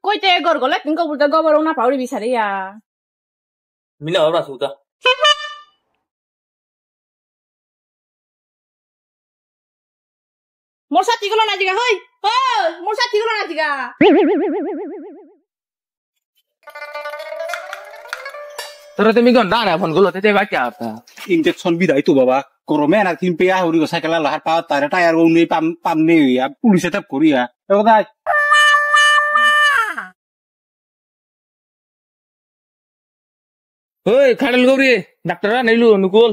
কইতে গর গলে তিন কবুল তো গবর না পাউরি বিচারিয়া মিলা ওরা সুতা মোর সাথী গুলো না জিগা হই মোর সাথী গুলো না জিগা তোরা তুমি কোন দাঁড়া ফোন গুলো তেতে বাকি আতা ইনজেকশন বিদায় তো বাবা গরমে না তিন পেয়া হরি সাইকেল লাহার পাওয়ার তারে টায়ার উনি পাম নেই পুলিশে তাপ করিয়া কোথায় ওই খাড়াল গৌরী ডাক্তাররা নাইলু অনুকূল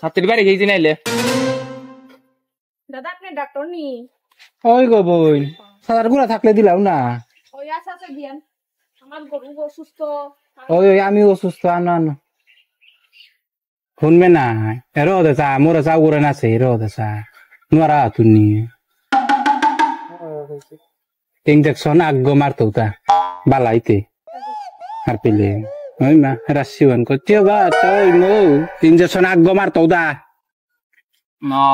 ছাত্রীর বাড়ি গেছি নাইলে দাদা আপনি ডাক্তার নি ওই গো বই সাদার গুলা থাকলে দিলাও না ওই আছে আছে বিয়ান আমার গরু অসুস্থ ওই আমি অসুস্থ আনো শুনবে না এরো দেছা মোরা চাও করে নাছে এরো দেছা নোয়ারা তুমি ইঞ্জেকশন আগ্গো মারতো তা বালাইতে আর পেলে ওই মা রাশিওয়ান করছে বা তুই নো ইঞ্জেকশন আগ্গো মারতো দা না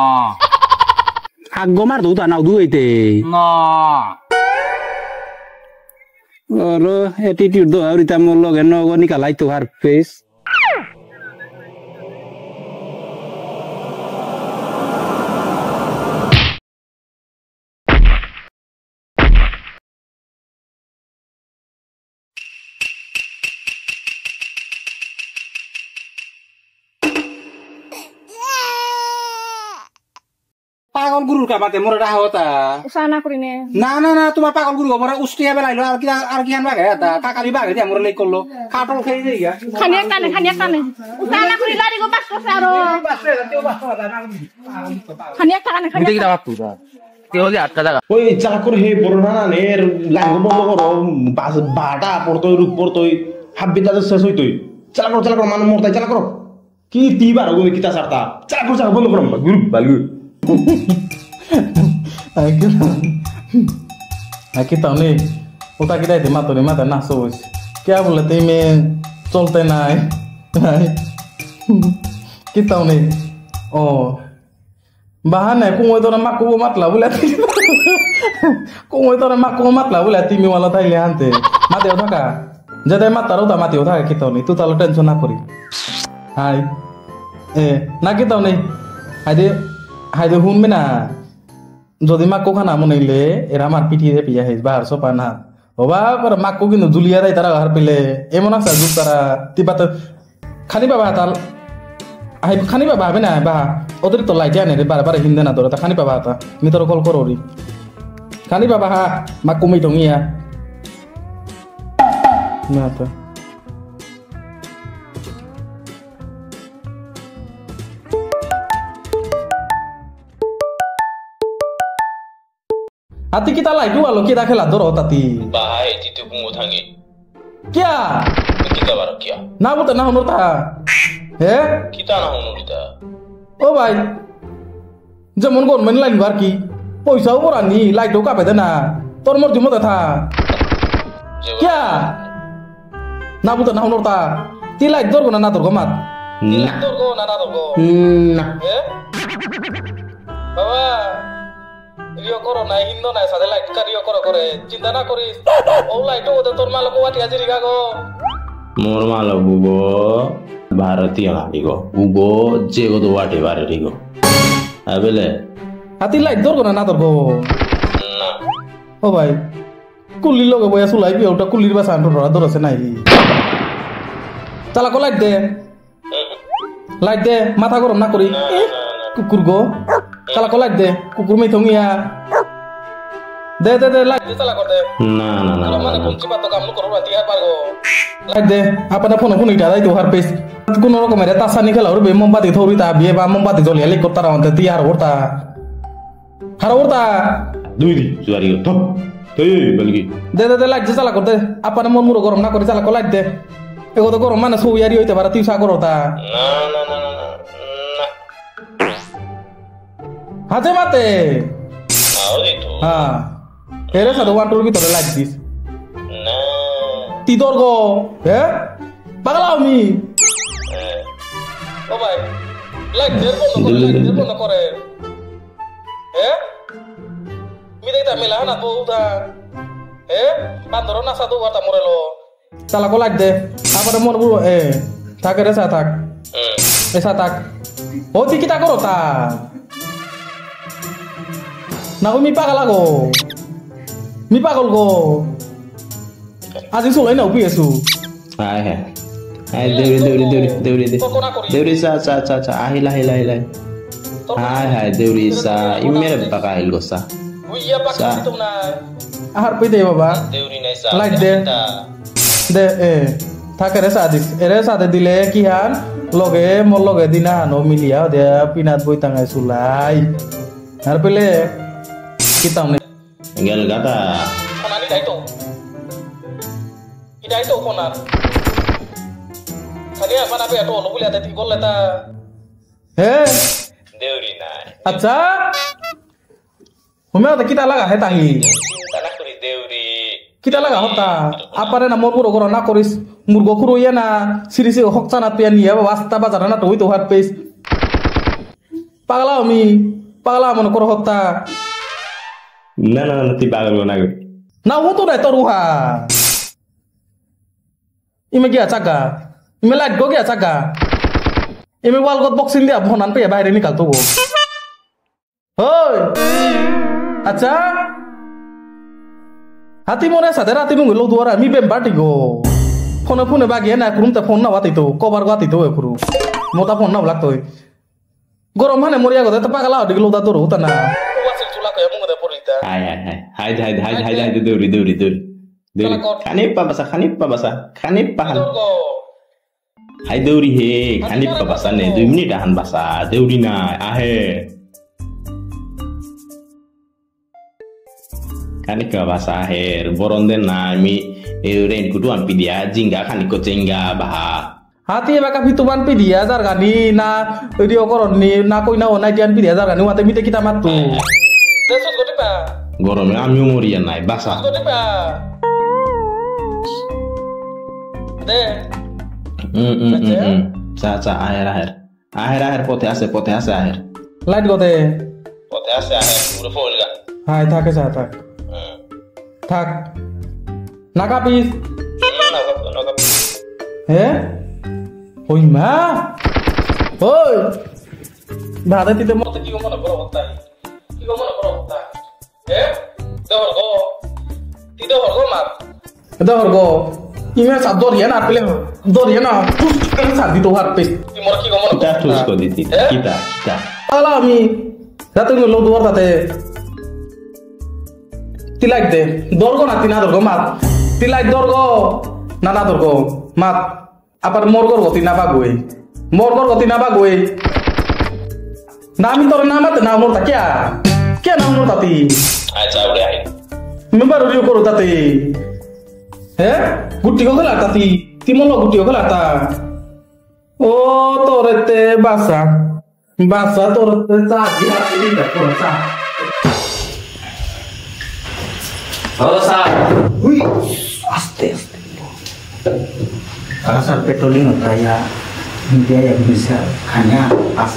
আগ্গো মারতো তা নাও দুইতে না ওর এটিটিউড দো আউরিতা মোর লগে নগো নিকালাই তো আর ফেস পাগল গুরুর কামাতে মোর এটা হতা উসানা করিনে না না না তোমার পাগল গুরু মোরা উষ্টিয়া বেলাইলো আর কি আন বাগে তা কাকালি বাগে দিয়া মোর লেই করলো কাটল খেই দেই গা খানিয়া কানে উসানা করি লারি গো বাস করছে আরো খানিয়া কানে মিতে কি দাও তুই কে হলি আটকা জায়গা ওই চালা করে হে বড় না না এর লাঙ্গ বন্ধ করো বাস বাটা পড়তই রূপ পড়তই হাব্বি দাদা শেষ হইতই চালা করো মানুষ মরতাই চালা করো কি তিবার ওই কিতা সারতা চালা বন্ধ করো গ্রুপ বালু kita nih utak kita itu mata nasus क्या बोलते में चलते नाय kita nih oh bahan है कुछ तो ना कुछ मतलब बोला कुछ तो ना कुछ मतलब बोला तीमी वाला था ले आंते mati उठा का जैसे मत तारो ता mati उठा kita nih तू तालो टेंशन ना करी हाय ना kita nih হাইদে শুনবে না যদি মাকো খানা মনাইলে এরা আমার পিঠিয়ে পিয়া হেস বাহার সোপা না ওবা করে মাকো কিন্তু জুলিয়া দেয় তারা হার পেলে এমন আছে যুগ তারা তিবাতে খানি বাবা তাল খানি বাবা হবে না বা অতিরিক্ত লাইটে আনে রে বারে হিন্দে না ধরে তা খানি বাবা তা মি তোর কল করো রি খানি বাবা হা মাকো মি টঙ্গিয়া না তো Hati kita lah itu kalau kita kelar doro tadi. bahaya itu bungo thangi Kya? kita baru kya Na buta na honor ta. kita na honor ita Oh bhai. Jamon gon men line bar ki. Poisa ora ni like do ka peda na. Tor mor jumo ta tha. Kya? Na buta na honor ta. Ti like dor go na dor go mat. like dor go na dor go না Baba. Rio করো না হিন্দো না সাথে light কারিও করো করে চিন্তা না করিস ও লাইট ওদের তোর মালক ওয়াটি আছে রিগা গো মোর মালো বুগো ভারতীয় নাগিগো উগো যে গো ওয়াটে বারে রিগো আবেলে হাতি লাইট দরগো না দরগো না ও ভাই কুলির লগে বয়া সুলাই বিয়ে ওটা কুলির বাসা আন্ডর দরছে নাই চালা কো লাইট দে মাথা গরম না করি কুকুর গো চালা কো লাইট দে কুকুর মেই থঙ্গিয়া দে লাইট দে চালা কর দে না না না মানে কোন চিপা তো কাম করো রাতি আর পারগো লাইট দে আপনা ফোন ইটা দাই তো হার পেস কোন রকমের তাসানি খেলা ওর বে মোমবাতি থৌরি তা বিয়ে বা মোমবাতি জ্বলিয়া লি করতারা অন্তে তি আর ওরতা দুই দি জুয়ারি তো তুই বলগি দে লাইট দে চালা কর দে আপনা মন মুরো গরম না করে চালা কো লাইট দে এগো তো গরম মানে সৌয়ারি হইতে পারে তুই সা করো তা না না না না না হাতে মাতে আরে তো হ্যাঁ এরে সাথে ওয়ান টুর ভিতরে লাইট দিস না তি দর গো পাগলাও নি ও ভাই লাইট বন্ধ করে মি দেখতা মেলা না তো উদা বান্দর না সাধু কথা মরে লো চালা কো লাগ দে আবার মর বুড়ো থাকে রে সা থাক এসা থাক ও তুই কিতা করো তা না মি পাগল আগো মি পাগল গো আজি চলাই না উপি আছো হাই হাই হাই দেউরি চা আহিলা হাই হাই দেউরি চা ইমেরে বাকা আহিল গছা উইয়া পাকা তুমি না আহার পই দে বাবা দেউরি নাই চা লাইট দে থাকে রে সাদিস এরে সাদে দিলে কি হান লগে মোর লগে দিনা হানো মিলিয়া দে পিনাত বই টাঙাই চুলাই আর পেলে কি তামনে গেল গাতা কোনানি দাইতো কি দাইতো কোনার খালি এখন আপে এত অনুগুলি আতে ঠিক বললে তা হে দেউরি নাই আচ্ছা হুমে আতে কিতা লাগা হে তাহি তানা করি Deori kita laga hota apare na morburo goro na koris murgo khuru ya na sirisi hokcha na pian ya wasta bazar na to har pes pagala mon koro hota না তুই পাগল না গো na wo to na to ruha ime gya chaga ime light go gya chaga ime wall got boxing dia bhonan pe bahire nikal to go hoi acha hati mone sadera hati mung lo duara mi bem bati go phone bagi na kurum ta phone na wati to cover wati to ekuru mota phone na blak to gorom hane moria go ta pagala odi lo da to ro ta na wasil chula ka mung da porita hai Deori খানিপ্পা বাসা হান high Deori হে খানিপ্পা বাসা নে 2 minute Ahan বাসা দেউরি না আহে খানিপ্পা বাসা আহের বরন্দে না আমি rain কুটুয়ান পিদিয়া জিঙ্গা খানিকো চেঙ্গা বাহা hati baka fituban pidia jar gani na video koron ni na koi na onai dian pidia jar gani wate mite kita matu desut goti pa গরমে আমিও মরিয়া নাই বাসা goti pa de চা আহের পথে আছে আহের light gote পথে আছে আহের পুরো ফুলগা hai thak sa thak naga pis he oi ma oi bhada ti te mote ki go mona boro hotta he dohor go mat dohor go ime sa dorian ar pele dorian na sa di to har pes ti mor ki go mona kita terus ko diti kita ala ami ratu lo duar tate tilak de dorgo na tina dorgo mat tilak dorgo nana dorgo mat apar morgor goti na bagoi nami tor namat na mor ta kya na mor tati acha ure ai member uriu koru tati he gutti ko gala tati timolo gutti ko gala ta o torete basa torete sa dia ini ta ko sa halo sa hui aste asal petrolin होता ya dia yang bisa hanya AC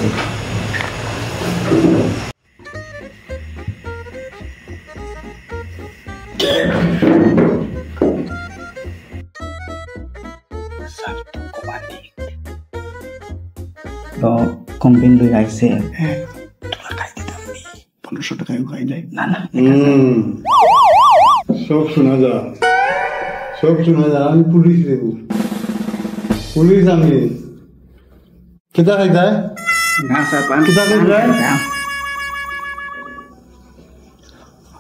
তো complain লৈ আইছে তোরা খাই দিতাম নি 1500 টাকা খাই যায় না সব শোনা যা আমি পুলিশ দেব পুলিশ আমি কিতা খাই যায় না স্যার পান কিতা খাই যায়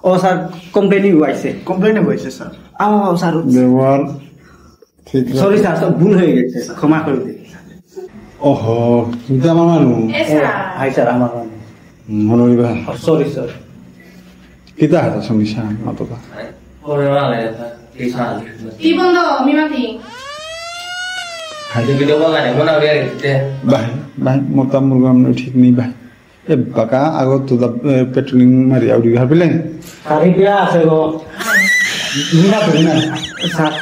ও স্যার কমপ্লেইন হয়েছে স্যার আও স্যার ব্যবহার ঠিক সরি স্যার সব ভুল হয়ে গেছে ক্ষমা করে দিন ওহো কিতা আমার মানু হাই স্যার আমার মনোরিবা সরি স্যার কিতা হাতা সমস্যা মাতবা ore wala isa কি বন্ধ মিমাতি hadi video ba gane mona ore te ভাই মোটা মুরগা আমনে ঠিক নেই ভাই এ বাকা আগত তো পেট্রোলিং মারি আউরি ভাবিলে আরে কি আছে গো মিনা ধরে না স্যার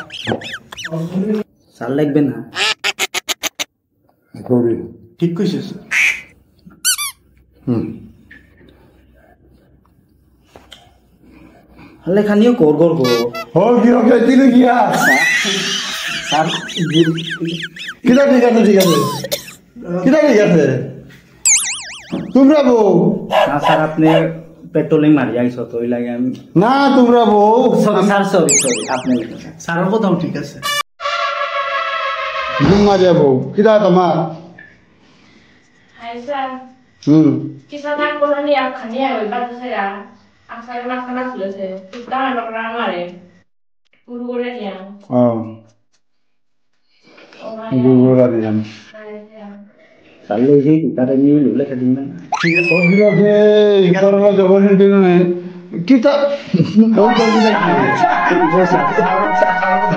স্যার লাগবে না গরি ঠিক কইছে স্যার লেখানিও কর কর গো ও কি ওকে দিলে গিয়া স্যার কিটা ঠিক আছে কিটা ঠিক আছে তোমরা বউ না স্যার আপনি পেট্রোলিং মারি আইছো তো ওই লাগে আমি না তোমরা বউ সরি স্যার সরি আপনি স্যারের কথাও ঠিক আছে ঘুম মারিয়া বউ কিটা তোমার Aisyah, হুম kita nak pulang ni akan ni aku baca saya. Asal makan sudah saya. Kita nak orang mana? Guru-guru dia. ও গুরুর আর জান স্যার লই যাই তারে নিয়ে লেখা দিন না ওগুলো যে ইকারণা যখন দিন কিটা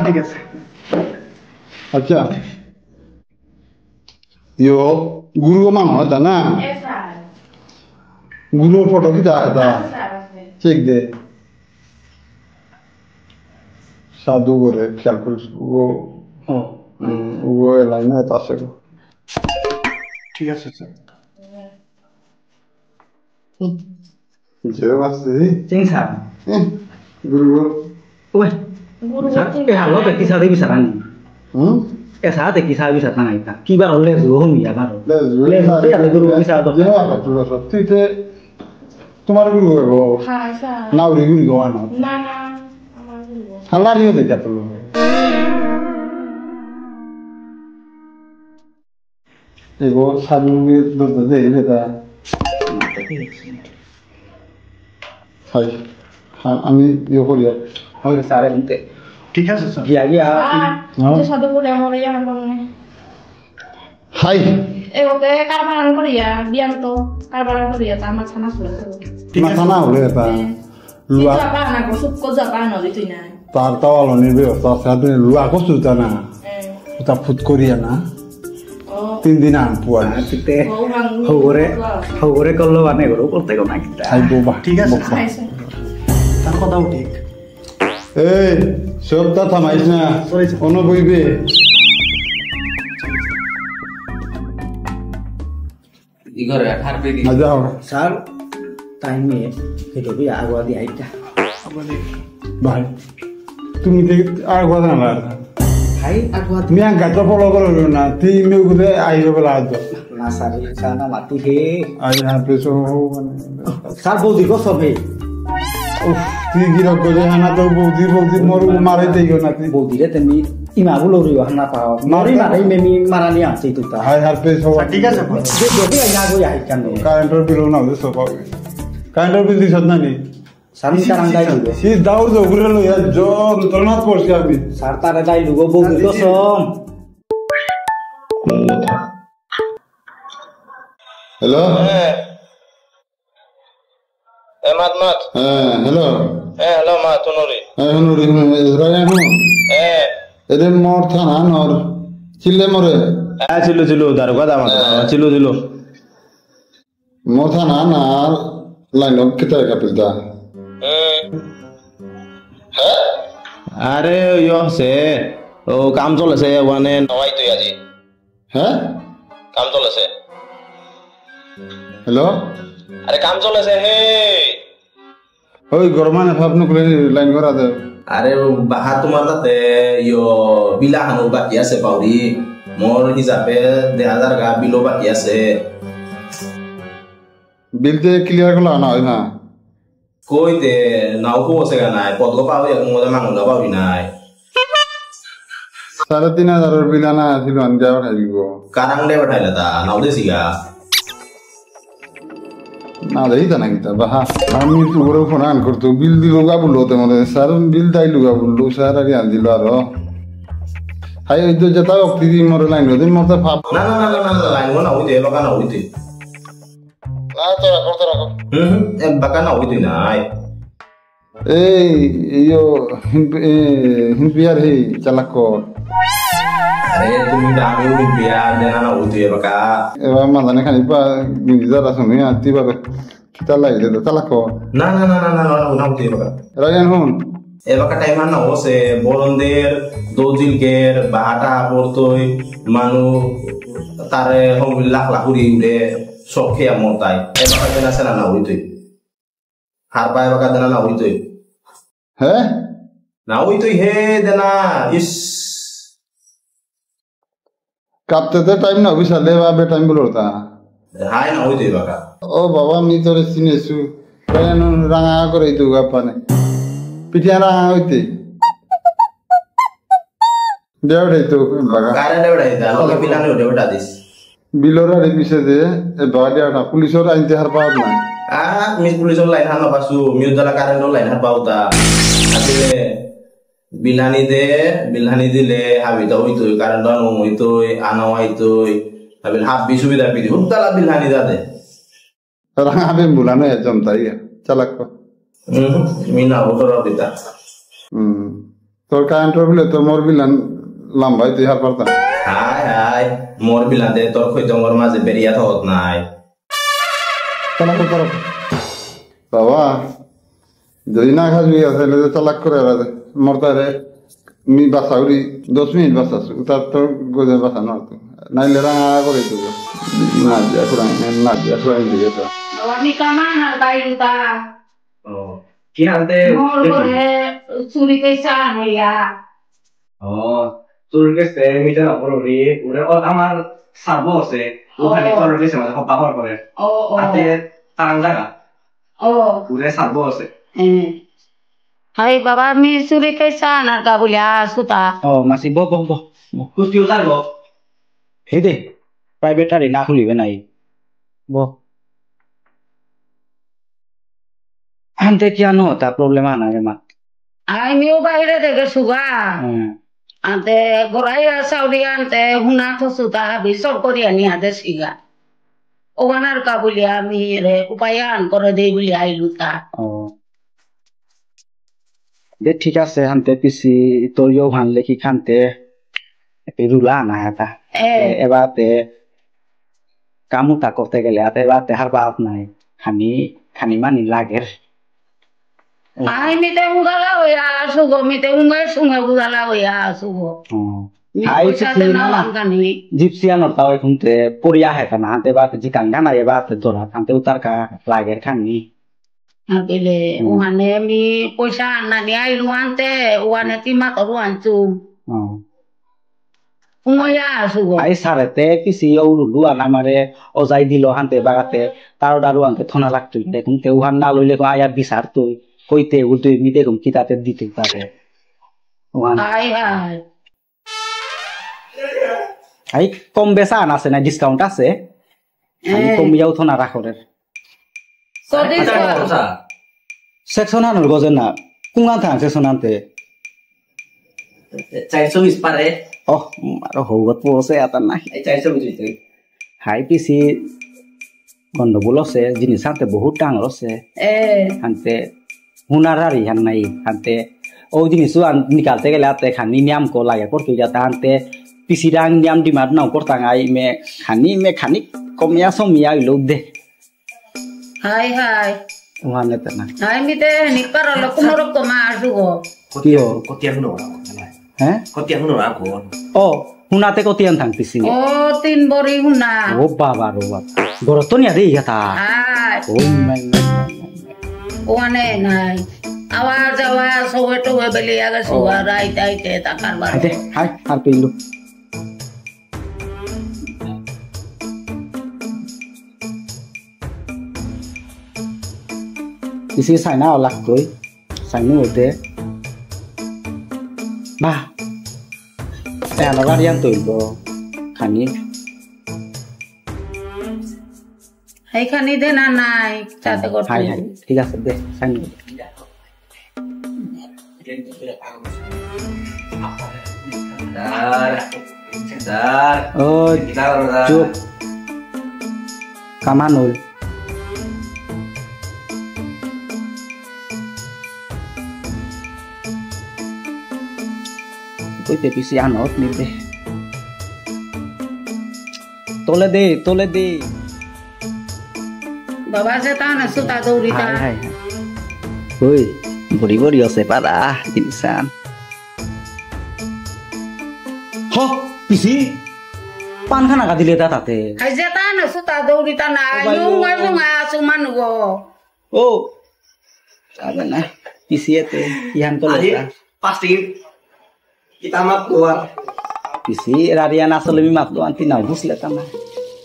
ঠিক আছে আচ্ছা ইয়ো গুরু মান হতা না Esa. গুরুর ফটো কিটা এটা Esa. চেক দে সাধু করে খেয়াল করিস ও লাইনে এটা আছে গো ঠিক আছে স্যার যে আছে চিং স্যার গুরু ওই Guru স্যার এ হালো তে কিসা দেবি স্যার আনি হুম এ সাথে কিসা দেবি স্যার নাই তা কি বার হলে রোহমি আবার লে গুরু কিসা তো সত্যি তোমার গুরু গো Asa. না ওরে গুরু গো না Nana. Amal guru. হালারিও দেখা তো এগো সাধুকে দরজা দেই এটা হাই আমি ইয়ে করি ওকে স্যার এমতে ঠিক আছে স্যার গিয়া গিয়া Itu satu guru yang mau yang bangun. Hi Oke, karbanan Korea, Bianto, karbanan Korea, tamat sana sudah. মাথা না হলে এটা Itu লুয়া apa anak gosip kok apa itu ini? তার তাওয়ালো নিবে তার সাথে লুয়া কসুতা না ওটা ফুট করিয়া না Oh, 3 দিন আন পুয়া পিতে oh, orang. হগরে করলো মানে গরু করতে কোন একটা হাই বোবা ঠিক আছে তার কথাও ঠিক এই সবটা থামাইস না অন্য বইবে ইগরে 18 পেদি মজা হবে স্যার টাইমে কেটে বি আগোয়া দি আইটা ভাই তুমি আর কথা না ভাই আগোয়া তুমি আং গাছ ফলো করো না তুই মেয়ে গুলো আইবে বলা আজ না স্যার সানা মাতি হে আই না পেছো স্যার বৌদি গো সবে উফ তুই কি রকম করে হানা তো বৌদি মরু মারে দেইও না তুই বৌদি রে তুমি ইমা বুলো রিও হানা পাও মরি মারাই মেমি মারানি আছে তুতা হাই হার পেছো ঠিক আছে যদি আইনা গো আই কান কারেন্টের বিল না হলে সব পাবে কারেন্টের বিল দিছ না নি সামি তারাঙ্গাই দিবে সি দাও দো ঘুরে লইয়া জন তলনাত পড়ছি আমি স্যার তারে দাই লুগো বৌদি কসম হ্যালো মাত হ্যাঁ হ্যালো হ্যালো মা তুনুরি হ্যাঁ হুনুরি রায়া হু এরে মোর থানা নর চিল্লে মরে হ্যাঁ ছিল দারোগা দামাত ছিল মোর থানা না লাইন কিতা কাপিলতা আরে ইয়ো সে ও কাম চলেছে ওয়ানে নয় তুই আজি হ্যাঁ কাম চলেছে হ্যালো আরে কাম চলেছে হে ওই গরমানে ভাবনু করে লাইন করা দে আরে বাহা তোমার তাতে ইয়ো বিলা হানো বাকি আছে পাউরি মোর হিসাবে 2000 গা বিলো বাকি আছে বিলতে ক্লিয়ার করলা না হয় না কইতে নাও কো আছে নাই পদগো পাও এক মোদা মাঙ্গলা পাবি নাই 3500 বিল আনা ছিল আনজা উঠাই দিব কারাং দে বাঠাইলা তা নাও দে সিগা না দেই তা নাকি তা বাহা আমি তো ওরে ফোন আন করতো বিল দিল গা বললো তে মনে স্যার বিল দাইলু গা বললো স্যার আরে আন দিল আর হাই ওই তো যেটা অক্তি দি মরে লাইন দিন মরতে ভাব না লাইন না হইতে বাকা না হইতে না তো রাখো বাকা না হইতে নাই এই ইয়ো হিনপিয়ার হে চালাক কর আরে তুমি দামিও বিয়া দেনা না হইতে বাকা এবার মাদানে খানি পা গুঞ্জিদার আসুন আতি পাবে কিতা লাগে দে চালাক কর না হইতে বাকা রাজান হুন এ বাকা টাইম না হসে বরন্দের দৌজিলকের বাহাটা পড়তই মানু তারে হম লাখ লাখুরি উড়ে সব খেয়া মতাই এ বাকা দেনা সেনা না হইতে হার পায় বাকা দেনা না হইতে হ্যাঁ না ওই তুই হে দেনা ইস কাঁপতে টাইম না বিশালে বা বে টাইম বলো তা হাই না ওই তুই বাকা ও বাবা আমি তোরে চিনেছু রাঙা করে তো গাপানে পিঠিয়া রাঙা হইতে দেওয়াটাই তো বাগা কারে দেবড়াই দা লগে বিলানে দেবড়া দিস বিলর আর পিছে যে বাড়িয়াটা পুলিশের আইনতে হার পাওয়া না মিস পুলিশের লাইন হানো পাসু মিউজালা কারেন্টর লাইন হার পাউতা আসলে বিলানি দিলে হাবিতা হইতো কারেন্ট আনো হইতো আনো হইতো হাবিল হাবি সুবিধা পিদি হুদ্দালা বিলানি দাদে রাঙা বেম বুলানো জমতাই চালাক মিনা ওটর দিতা তোর কারেন্টর বলে তো মোর বিলান লম্বাই তুই হার পারতা হাই মোর বিলাতে তোর কইতো মোর মাঝে বেরিয়া থাকত নাই চালাক কর বাবা যদি না খাবি আসলে চালাক করে মরতারে মি বাসাউরি 10 মিনিট বাসাসু তার তো গোজে বাসা নতো নাইলে রাঙা করে তো না দিয়া দিয়ে তো আমি কামান বাইরুতা কি হালতে মোর করে চুরি কইছা হইয়া তোর কাছে মিটা বড়ি ওরে আমার সাবো আছে ওখানে তোর কাছে মানে পাওয়ার করে আতে তারাং জায়গা ওরে সাবো আছে হাই বাবা আমি চুরি কইছা আর কা বলিয়া সুতা মাসি বো কুস্তিও যাবো হে দে প্রাইভেট আরে না খুলিবে নাই বো আনতে কি আনো তা প্রবলেম আনা রে মা আমিও বাইরে থেকে সুগা আনতে গড়াই সাউরি আনতে হুনা খসুতা বিসর করি আনি আদে সিগা ওখানার কা বলিয়া আমি রে উপায়ান করে দেই বলি আইলু তা দে ঠিক আছে আনতে পিসি তোরিও ভানলে কি খানতে রুলা না এটা এবারে কামুটা করতে গেলে এবারে হার বাপ নাই খানি মানি লাগে Ay, mi te ungala oya asugo, mi te unga sunga ungala oya asugo. Ay, gypsy ano tao kunte poriya hai kana ante baat jikanga na ye baat dora ante utar ka lager khani. Apile uhane mi poisa nani ai luante uhane tima toru anchu. Ungoya asugo. Ay sarete pisi au lulu anamare ozai dilo ante bagate taro daru ante thona lagtu te kunte uhan na loile ko aya bisar tu. কইতে উল্টে মিতে কম কিতাতে দিতে পারে I কম বেচা আছে না discount আছে আমি কম যাও তো না রাখরে সেকশন আনোর গজে না কুঙ্গা থাং সেকশন আনতে 420 পারে আর হৌগত পড়ছে আতা না 420 হাই পিসি গন্ডগোল আছে জিনিস আনতে বহুত ডাঙর আছে আনতে হুনারারি হান নাই হানতে ও জিনিসও নিকালতে গেলে আতে খানি নিয়ম কো লাগে করতে যাতে হানতে পিসিরাং নিয়ম ডিমাট নাও করতাং আই মে খানি কমিয়া সমিয়া ইলো দে হাই ওহানে তে না হাই মিতে নিপার লকুম রকম আসুগো কিও কতিয়ান নো হ্যাঁ কতিয়ান নো আকো হুনাতে কতিয়ান থাং পিসি ও 3 বড়ি হুনা ও বাবা বড় তো নিয়া দেই গাতা ও মাই ওয়ানে নাই আওয়াজ সোয়েটো বেলি আগা সুয়া রাইতে তাকার বার হাই আর পেইলো isi saina olak koi sainu ote ba ana varian toibo khani হাই খানি দে না নাই চাতে করতে হাই ঠিক আছে দে সাইন dar oh চুপ কামানুল কইতে পিছি আনত নিবে তোলে দে বাবা সে তা না সুতা দৌড়িতা ওই বড়ি আছে পারা ইনসান হ পিছি পান খানা কা দিলে তাতে আই যে তা না সুতা দৌড়িতা না ইউঙ্গা সুমা সুমান গো ও যাবে না PC ete ihan tolota. Pasti kita mat keluar. PC rarian asal lebih mat tuan tina bus le tama.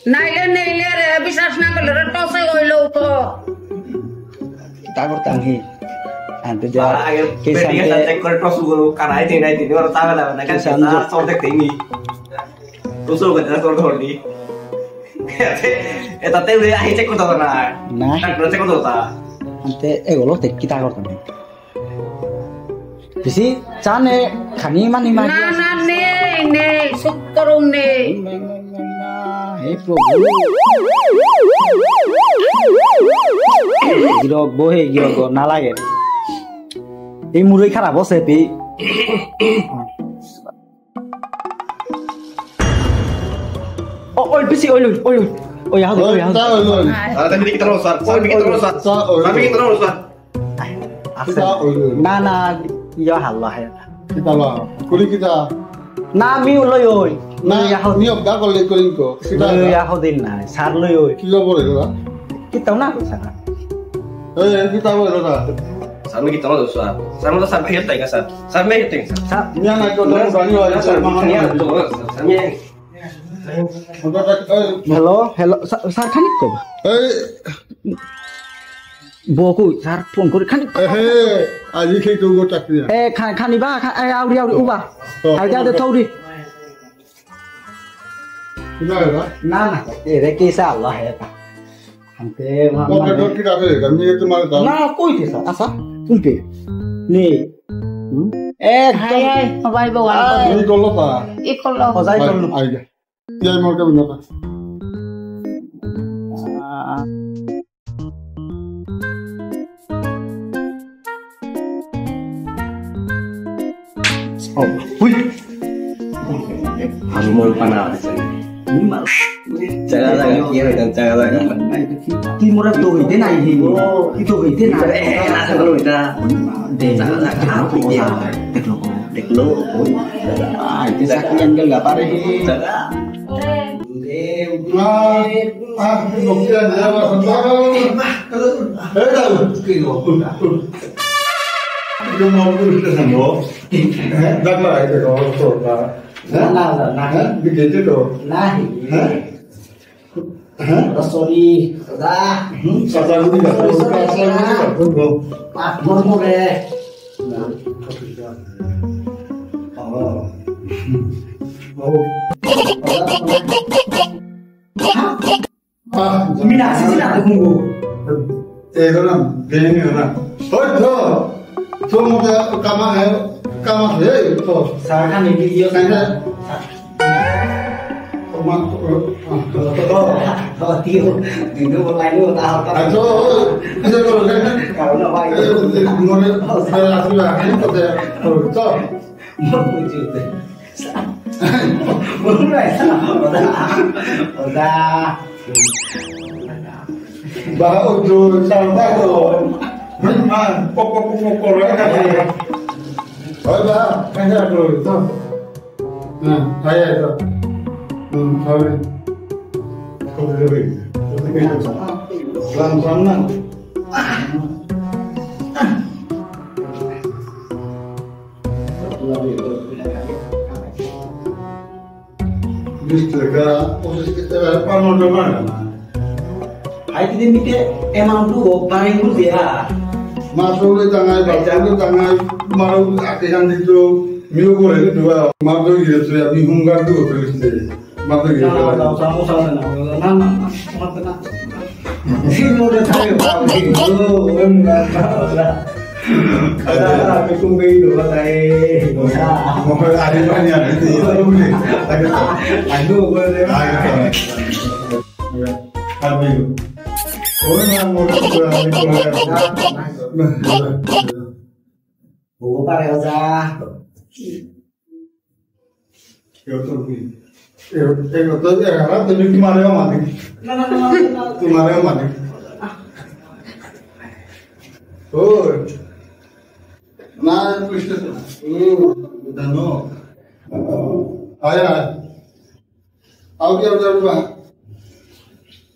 Naile re bisas na kala to se oilo to. Kita kortangi. Ante ja Kesan cek kor tos guru karena itu orang tahu lah nak kita sontek tinggi. Usul kita tor di. Eta teh udah akhir cek kor na. Nah, Tak cek kor ta. ante golo te kita kortangi. Bisi cane khani mani mani. Na ne sukkarung ne. Hey Prabhu. Giro bohe giro go nalage. এই মুরই খারাপ আছে P ও ওই পিছি ওই ওই ওই how ওই how Tapi kita terus, Tapi kita terus, Tapi kita terus, না না ইয়া হাল্লা হে Kita lah. Kuli kita. না আমি লই ওই Nah, ni obda kol kulin ko. Kita. Yeah how দিন না সার লই ওই Kita boleh lah. কি তাও না সার Kita boleh lah. Sama kita mau dosa. Sama dosa sampai hitung kan sah. Sampai hitung sah. সার Ni anak kau dah berani lah. Sama Sampai. Hello hello sir খানিক কব বকু sir phone করে খানিক Aji kau tu go tak dia. খানি বা আউরি আউরি উবা আইদা দে থৌরি Kita lah. না না এরে কেসা আল্লাহ হে তা আনতে Kau betul kita tu. Kami itu malah tahu. না কই দিছ আসা তুলপে নে Hai babai bawa. Ini kalau tak. Ikol lo. হজাই চলু Aja. Ya mau ke mana? Oh, wih. Harus mau panas. Ini mal. Jangan kira dan jangan. Timur itu ide nai ini. Itu ide nai. Langsung kalau kita. Jangan apa ya. Deklo. Ah, itu sakian ke enggak pare. Kemudian dia Itu mau kita sama. Dah lah itu kalau soal. Nah, Begitu tu. nah. Sorry. Dah. Sasa lu tidak tahu. Sasa lu tidak tahu. Pak murmur deh. Mina sih nak tunggu. Orang begini orang. Oh tu, tu muda kama tu. Saran ini dia Saya, rumah kalau tidur mulai lu tahu kan. Aduh, itu kalau kan. Kalau nak baik. Mulai saya sudah ini pada. Tu. Wujud. Mulai udah. Bahawa tu sampai tu. Memang pokok-pokok orang kan. Oh dah, kan saya dulu tu. Nah, saya itu. Sorry. Kau lebih. Pelan-pelan nak. Distraga, posisi kita panon mana? Ai tidak mikir emang tu paling tu dia. Masuk ke tangan, baca ke tangan, malu akiran itu, miu boleh itu dua, malu gitu ya, bingungkan tu tulis deh, malu gitu. Sama nama, sama. Si muda tahu itu, enggak tahu lah. Ada aku tunggu itu katanya. Mau ada banyak itu, boleh. Aduh, boleh. Habis. Oh, nak mau Oh, pare aja. Yo tu. Yo tu ya, kalau tu kemarin mati. Kemarin mati. Oh. Nah, kuis tu. Dah no. Ayah. Aku.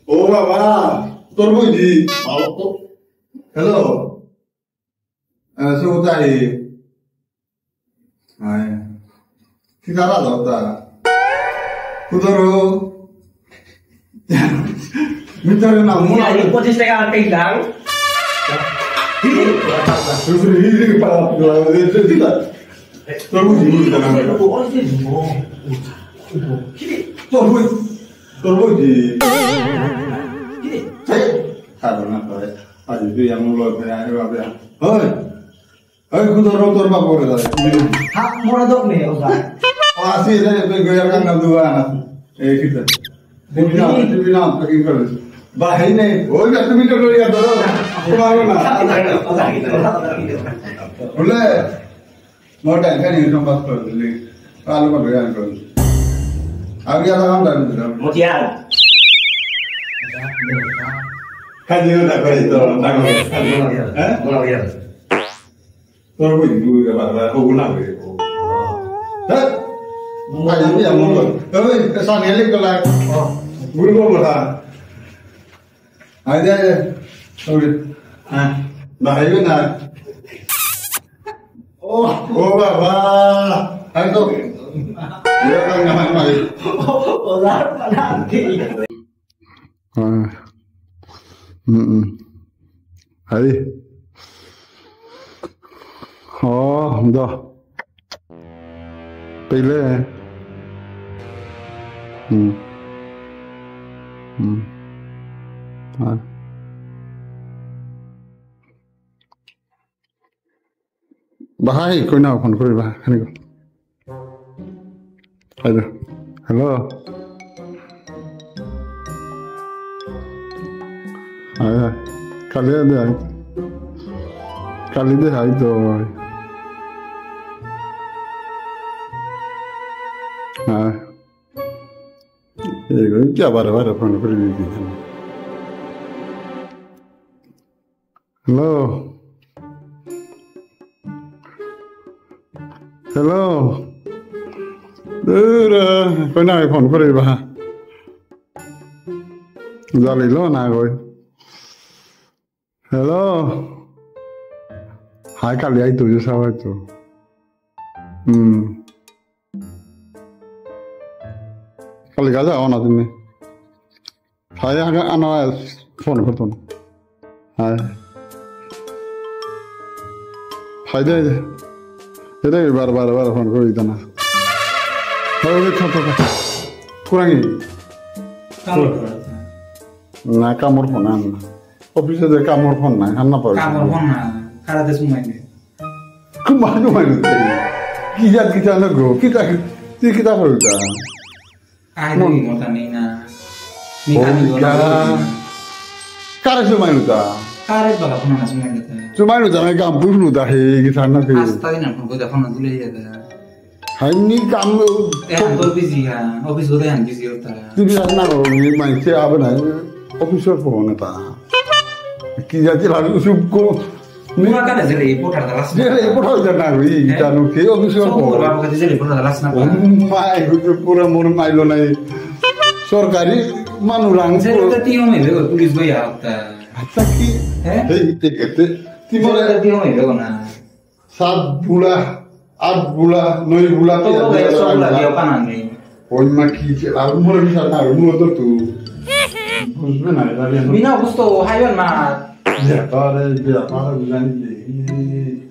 Oh, Baba. Tour boy di. Hello. Sutai. Ay. Kita rada uta. Kudoro. Minta na mo. Ini posisi saya hilang. Ini para kita. Terus di sana. Terus di. Karena ada itu yang mulut ya, apa? Hei, kudoro torba boleh dah. Hak moradok nih, Ustaz. Asih deh, goyarkan dua. Kita. Dibina, pergi ke bahaya nih. Oh, ya tu video lihat dulu. Kemarin boleh. Mau dah kan ini tempat kerja. Kalau mau bayar kan. Agar orang dah betul. Mutiara. Kajian dah kau itu. Mulai. Terus ibu kalau aku guna begitu. Ayo yang mau. Kesan elik kalau. Guru berapa? Ada, sorry. Bahaya nak. Oh bapa. Ayo. Dia kan nggak main. Hai. Oh, dah. Pilih. Bahaya kau nak phone kau bah, kan kau. Hello, hello. Ayah, kali deh hai tu. क्या बार phone कर hello hello कोई ना phone कर जाली लो ना कोई hello hi कल आई तुझे सब तो Kali gaza ona dini. Saya anak phone kerton. Hai deh. Jadi bar phone kau itu na. Kalau kita kurangi. Na kamar phone na. Office ada kamar phone na. Karena apa? Kamar phone na. Karena ada semua ini. Kemana? Kita nago. Kita perlu. Aduh, mau tanya ni kami orang. Karet cuma itu dah. Karet bagai pun anak semua itu. Cuma itu jangan kampus lu dah kita nak. Tadi nak pun kita phone dulu ya dah. Hai ni kamu. Kantor busy ya, office kita yang busy hota. Tu bisa nak ni main siapa nak? Office phone ta. Kita jalan usupko. Mula kan ada report ada las. Dia report ada nak ni. Kita nu ke office phone. Bapak kata jadi report ada las nak. Mai pura mur mai lo nai. Sorkari manurang. Saya kata tiang ni le polis gaya hota. Taki. Itu. Timur tiang ni le kona. 7 bulan, 8 bulan, 9 bulan. Oh, gaya 10 bulan dia apa nanti? Oh, maki lalu mula bisa nak mula tu. Bina gusto haywan mah. Ya, kalau bulan ini.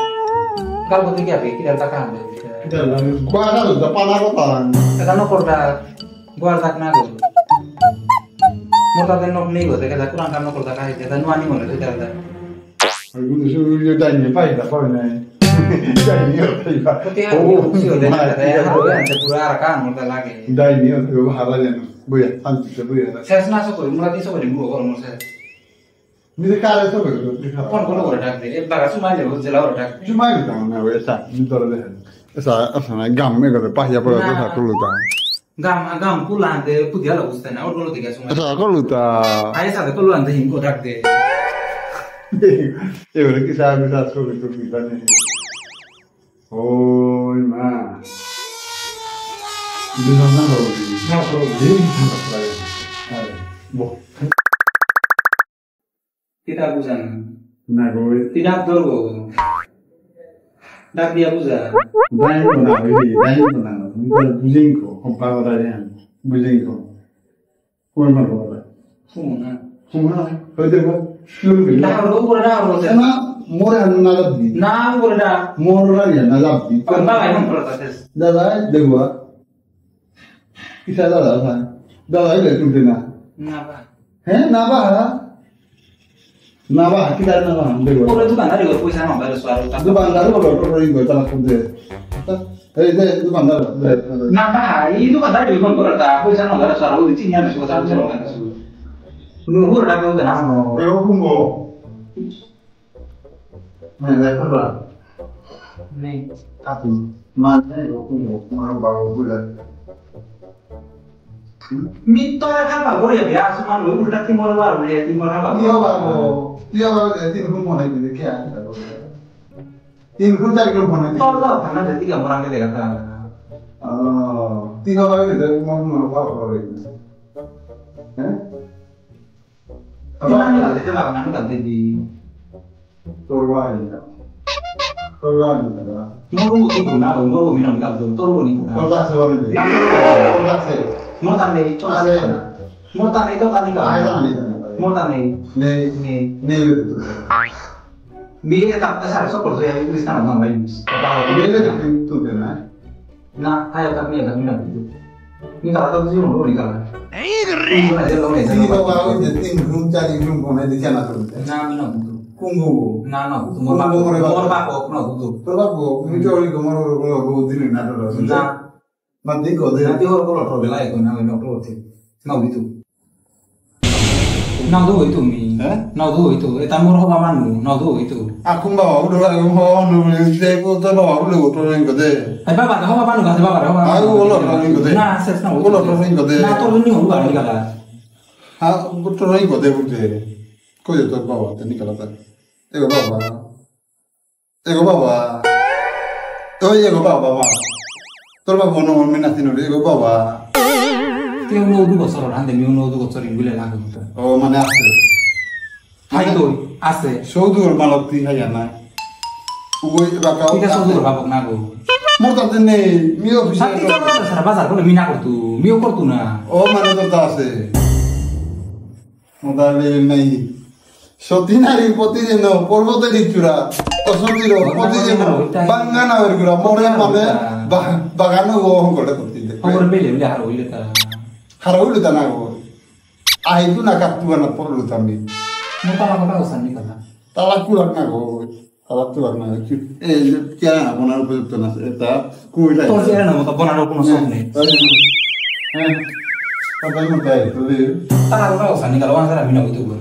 Kalau begitu apa? Kita takkan. Kita gua ada depan aku tan. Kita nak korda, gua tak nak. Mau tak nak ni gua, kita kurang kan nak korda kaya. Kita nuani mana kita ada. Aku tu suruh dia tanya pai tak kau ni. Tanya pai. Ketika aku sudah ada, saya ada pura arakan mau tak lagi. Tanya tu halanya. Buya, anti buya. Saya senang sekali, mulai itu sekali dulu kalau mau saya. Ni cara tu betul. Kon kono orang dak, bagas cuma aja, jelas orang dak. Cuma itu mana wesa, ni tu ada. Esa gam me kata pahya pura tu satu luta. Gam pulang deh, putih lah ustaz. Orang kalau tiga semua. Esa aku luta. Ayah saya kalau anda hingga dak deh. Boleh kisah tu itu kita ni. Oh, ma. Di mana lagi? Nak pergi mana lagi? Boh. Tidak bukan. Nah, gue. Tidak dulu. Dak dia buza. Dai ko na bujing ko kompara darian bujing ko ko ma ko Sumana hoide ko lulu Dah ro ko dah ro se. na more anu na labdi Na ko dah. more ra ya na labdi Pamba ai non protes. dada dewa kisa dada sa dada ile tu dena Na ba. na ba kita na ba dewa Ko tu kan ada ko puisa no baru suara. दुकानदार को doctor को इंगो तला खुद दे ए दे दुकानदार दे Na ba itu kan tadi kon ko ta puisa no baru suara uji nya so ta so kan so. Nuhur dah ko na. ए ओ कुंगो मैं दे कर बा Ni. तातु मान दे ओ कुंगो मारो बाओ बुला Mito kan ba ko ya biasa man lu udah timur baru ya timur apa. तिया बा तीन को मोने दे क्या तीन को चार को मोने दे Tol lah karena ada 3 orang gitu kata. तीन को दे मोन बा को रे हैं Apa ni lah itu lah kan kan di Torwa ni Muru itu na muru minum kan tu turu ni. Torwa से वाले दे तोरवा से Mau tanda itu kan. Mau tanda itu kan आया enggak. नहीं Mau tanda ने ni. ने Biar tak besar so kalau saya itu sana orang lain. मेरे तो देना है Nah, kayak kami ada minum itu. Ini kalau tahu sih muru ni kan. Ini aja lo ni. तीन को आओ जे तीन रूम चार रूम कोने दे क्या ना तो Nah minum itu. कुंगो Nah no itu mau bako no itu. Torwa को मिटोरी को मरो को दिन ना तो Nah मत देखो दे nanti orang kalau trouble lagi kan yang minum itu. Nah itu. Nah itu mi. Nah itu. Eta murah pamanmu. Nah itu. aku bawa udah lagi mau nulis deh ko to bawa udah ko to ring ko de Ay baba, kau apa nu kasih baba, kau apa? aku ulo to ring ko de Nah, ses na. ulo to ring ko de Nah, tu ni ulo ni kala. ha ko to ring ko de bute ko je to bawa te nikala ta ego baba to ego baba ma to baba no mina tino ego baba Tiada ulo dua sorot, ande mi ulo dua sorot ingule lagu tu. o mane ase Hai tu, ase. sodur malakti haya na uwe bakau Tiga sodur babak nago. morta tene mi office Tapi kalau ada sarap bazar, kau mina kau tu, mio kau tu na. ओ माने तो तासे मोदाले नहीं सतिनारी प्रतिदिन पर्वते दिचुरा असंतिर प्रतिदिन बांगाना वरगुरा मोरे माने बागान वो हंगले प्रतिदिन Kau berbeli beli haru ile ta. हाराउले तना गो आइतु ना कातुना परलु तमी Muka kau tahu sani kala. तालाकु लगना गो तालाकु लगना ए क्या बना उपयुक्त ना एता कुइला Kau sih ada nama kau bonan aku masuk ni. apa yang mau itu Tak kau tahu sani kalau orang sana mina itu ber.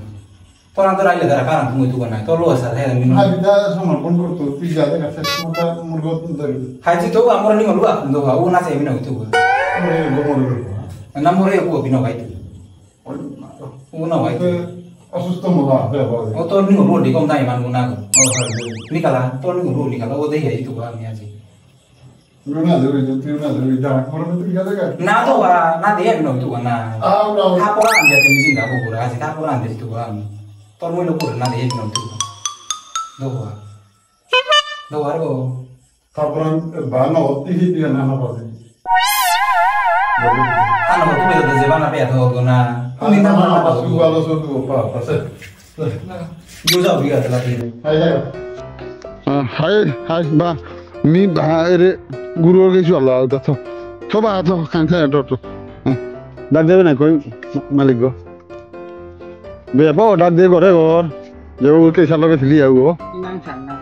Kau nanti lagi ada karang tunggu itu kan. Kau luas ada yang mina. Habita sama pun korto tiga ada kasih muka murgot dari Haji tu amor ni malu aku tu. Aku nasi mina itu ber. Enam orang aku bina itu. Aku nak itu. Asusto mula apa Oh tu ni malu di kau tanya mana guna aku. Ni kala, tu ni malu ni kala. Oh deh itu kami aja. Luna dari dah orang itu tiga ada Nah tu na dia bina itu kan. udah Apa orang dia temisi nggak aku kurang. Asyik apa orang dia itu kami. Tu ni lu kurang na dia bina itu. Doa. Doa aku. tapuran bana otti dia nana pasti Anak aku beda zaman apa ya tu guna. ini nama apa suku kalau suku apa pasal Juga biar terlatih. hai ba mi ba ere guru ke jalla da to ba to kan kan to dak debe na koi malik go be ba dak de gore gor je o ke salo ke thili au Nang sana.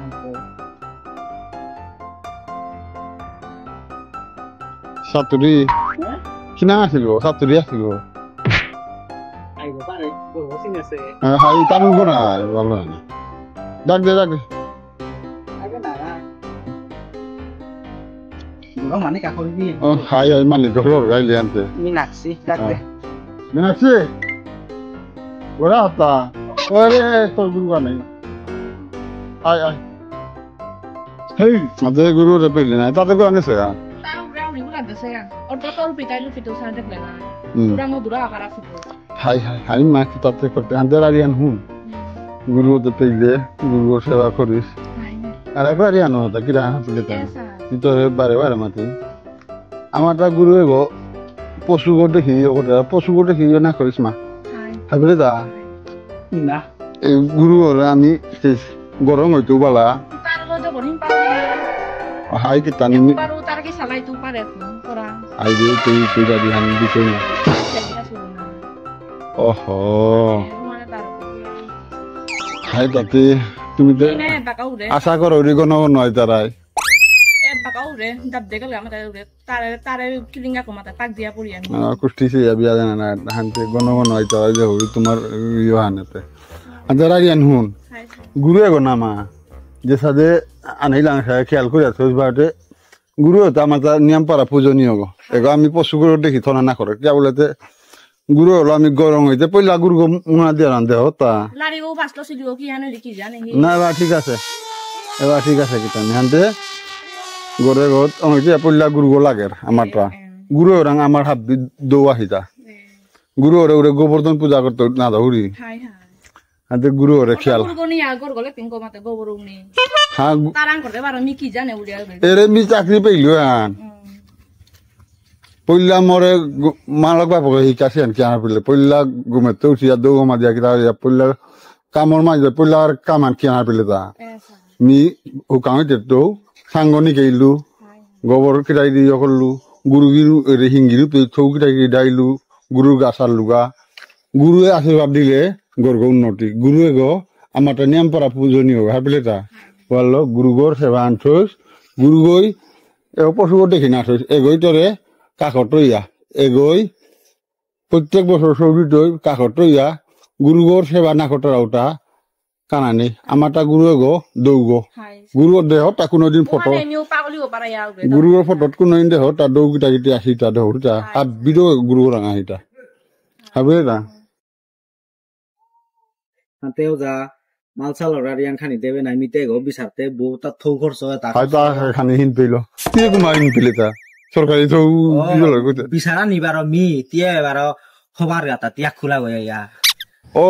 saturi kina asil go saturi asil go Ay, pare, guru sini se. hai tamu go na wala dak de Agak nara. Guru mana kau ini? oh hai ai malik go ro gai liante Minaksi, dak deh. Minaksi ora ata ore to guru ka nahi ai hei ade guru re pele na ta ko ane se ya Tahu orang ni bukan tu saya. Orang tahu pitai lu fitur sana dek lana. Hmm. Orang mau dura akar fitur. hai ma kita te korte andar arian hu guru de pele guru seva koris আর একবার আনো তা কিরা হাসলে তা তো বারে বারে মাতি আমারটা গুরু এগো পশু গো দেখি ওটা পশু গো দেখি না করিস মা হাবলে দা না এই গুরু আমি গরম হইতো বালা হাই কি টানি পারো তার কি সালাই তু পারে করা আই দে তুই দাদি হানি দিছ না ওহো হাই তাতে তুমি তো আশা করো রে গণ নয় তারাই এ বাকাও রে দাব দেখল আমাদের রে তারে কিলিঙ্গা কমাতে পাক দিয়া পড়ি আমি কুষ্টি সে বিয়া জানা না হানতে গণ নয় তারাই যে হই তোমার ইয়া হানতে আদারা জ্ঞান হুন গুরু এগো নামা যে সাদে আনাইলাম খেয়াল করে আছে বাটে গুরু তো আমার নিয়ম পারা পূজনীয় গো এগো আমি পশু গরু দেখি থনা না করে কে বলেতে গুরু হলো আমি গরম হইতে পয়লা গুরু মুনা দিয়ে রান্ধে হতা লারিও বাসলো সিলিও কি জানে কি জানে না বা ঠিক আছে এবার ঠিক আছে কি টানি হানতে গরে গত হইতে পয়লা গুরু গো লাগের আমারটা গুরু রং আমার হাবি দোয়া হিতা গুরু ওরে গোবর্ধন পূজা করতে না দৌড়ি হাই হাই হাতে গুরু ওরে খেয়াল গুরুগনি আগর গলে পিঙ্কো মাতে গোবরুনি হ্যাঁ তারাং করতে পারো মি কি জানে উড়িয়া এরে মি চাকরি পাইলো আন পইলা মরে মালক বাপকে শিকাছে আনকি আনা পইলে পইলা ঘুমেতে উঠিয়া দৌ মা দিয়া কিনা পইলা কামৰ মাঝে পইলা আর কামান কি আনা পইলে তা মি হুকাঙে তো সাংগনি গেইলু গোবর কিটাই দি করলু গুরু গিরু এরে হিঙ্গিরু তুই থৌ কিটাই ডাইলু গুরু গাছার লুগা গুরুয়ে আশীর্বাদ দিলে গর্গ উন্নতি গুরুয়ে গো আমার নিয়ম পরা পূজনীয় ভাবলে তা বললো গুরু গোর সেবা আনথইস গুরু গই এ পশু দেখি না থইস এগই তোরে কাকর তৈয়া এগই প্রত্যেক বছর সৌরি তৈ কাকর তৈয়া গুরু গোর সেবা না কটার ওটা কানানি আমারটা গুরু এগো দৌগো গুরুর দেহ তা কোনোদিন ফটো গুরুর ফটোত কোনোদিন দেহ তা দৌ কিটা কিটি আসিটা দৌড়িটা আর বিদো গুরু রাঙা হিটা ভাবে না তেও যা মালসা লড়ারিয়ান খানি দেবে না মিতে গো বিচারতে বউ তা থৌ খরচ তা হয়তো খানি হিন পেলো কি কুমার হিন পেলে তা সরকারি থৌ বিচারা নিবার মি তিয়া এবার হবার গাতা তিয়া খোলা গয়া ইয়া ও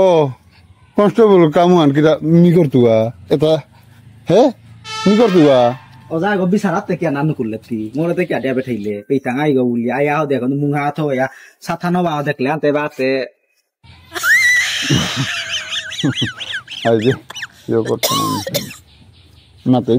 কনস্টেবল কামুয়ান কিটা মি করতুয়া এটা হে মি করতুয়া ওজা গো বিচারাতে কি নানু করলে তি মোরে তে কি আডিয়া বেঠাইলে পেইতাঙাই গো উলি আয়া দেখো মুঙা থয়া সাথানো বা দেখলে আতে বাতে আই যে yo করতে না তো